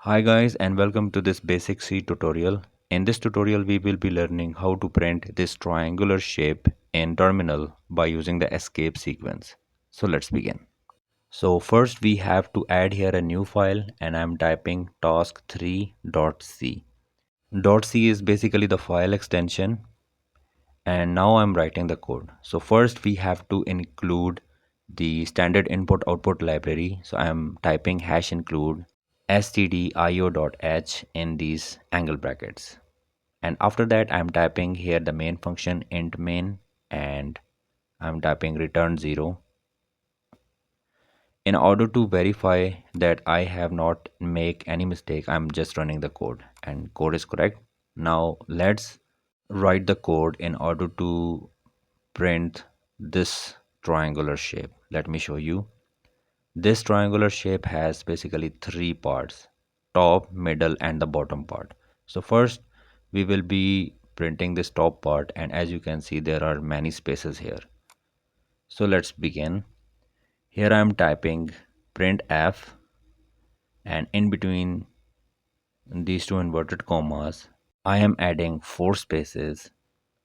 Hi guys and welcome to this basic C tutorial. In this tutorial we will be learning how to print this triangular shape in terminal by using the escape sequence. So let's begin. So first we have to add here a new file and I'm typing task3.c. .c is basically the file extension and now I'm writing the code. So first we have to include the standard input output library. So I'm typing hash include stdio.h in these angle brackets, and after that I'm typing here the main function int main and I'm typing return 0 in order to verify that I have not make any mistake. I'm just running the code and code is correct. Now let's write the code in order to print this triangular shape. Let me show you. This triangular shape has basically three parts: top, middle and the bottom part. So first we will be printing this top part, and as you can see there are many spaces here. So let's begin. Here I am typing printf, and in between these two inverted commas I am adding four spaces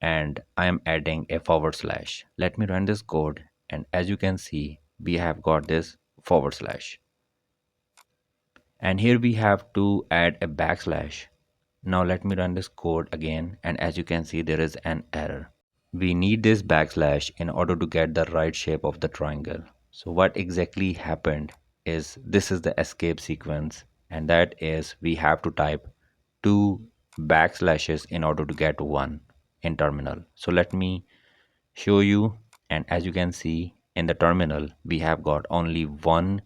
and I am adding a forward slash. Let me run this code, and as you can see we have got this forward slash. And here we have to add a backslash. Now let me run this code again, and as you can see there is an error. We need this backslash in order to get the right shape of the triangle. So what exactly happened is this is the escape sequence, and that is we have to type two backslashes in order to get one in terminal. So let me show you, and as you can see in the terminal we have got only one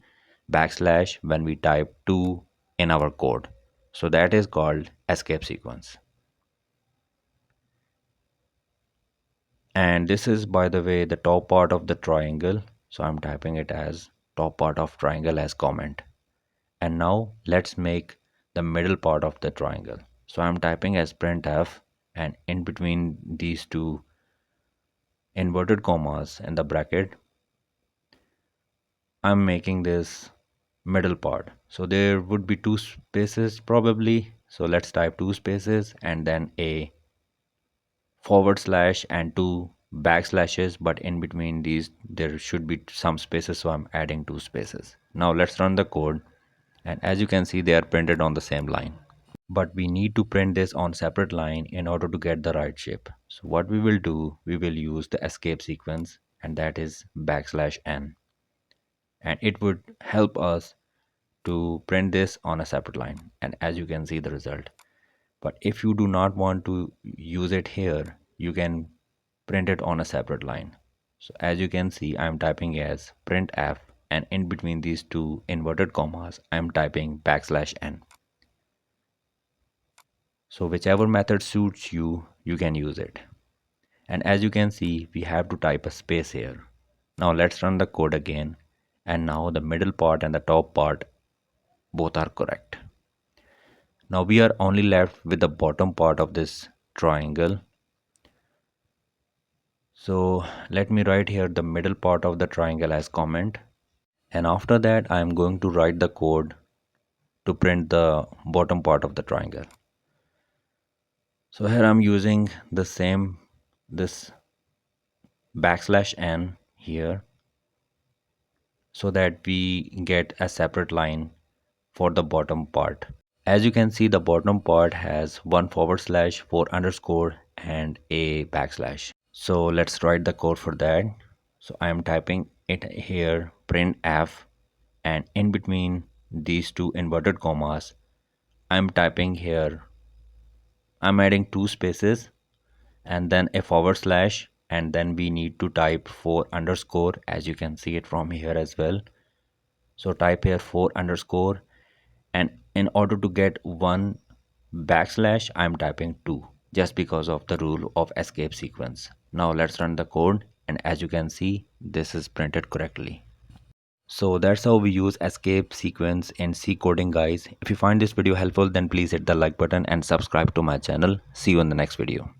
backslash when we type 2 in our code. So that is called escape sequence. And this is, by the way, the top part of the triangle. So I'm typing it as top part of triangle as comment. And now let's make the middle part of the triangle. So I'm typing as printf, and in between these two inverted commas in the bracket I'm making this middle part. So there would be two spaces probably. So let's type two spaces and then a forward slash and two backslashes, but in between these there should be some spaces, so I'm adding two spaces. Now let's run the code, and as you can see they are printed on the same line. But we need to print this on separate line in order to get the right shape. So what we will do, we will use the escape sequence, and that is \n, and it would help us to print this on a separate line, and as you can see the result. But if you do not want to use it here, you can print it on a separate line. So as you can see I'm typing as printf, and in between these two inverted commas I'm typing \n. So whichever method suits you, you can use it. And as you can see we have to type a space here. Now let's run the code again, and now the middle part and the top part both are correct. Now we are only left with the bottom part of this triangle. So let me write here the middle part of the triangle as comment, and after that I am going to write the code to print the bottom part of the triangle. So here I'm using the same, this \n here, so that we get a separate line for the bottom part. As you can see the bottom part has one forward slash, four underscore and a backslash. So let's write the code for that. So I am typing it here printf, and in between these two inverted commas I'm typing here, I'm adding two spaces and then a forward slash, and then we need to type four underscore, as you can see it from here as well. So type here four underscore, and in order to get one backslash I'm typing two, just because of the rule of escape sequence. Now let's run the code, and as you can see this is printed correctly. So that's how we use escape sequence in C coding, guys. If you find this video helpful then please hit the like button and subscribe to my channel. See you in the next video.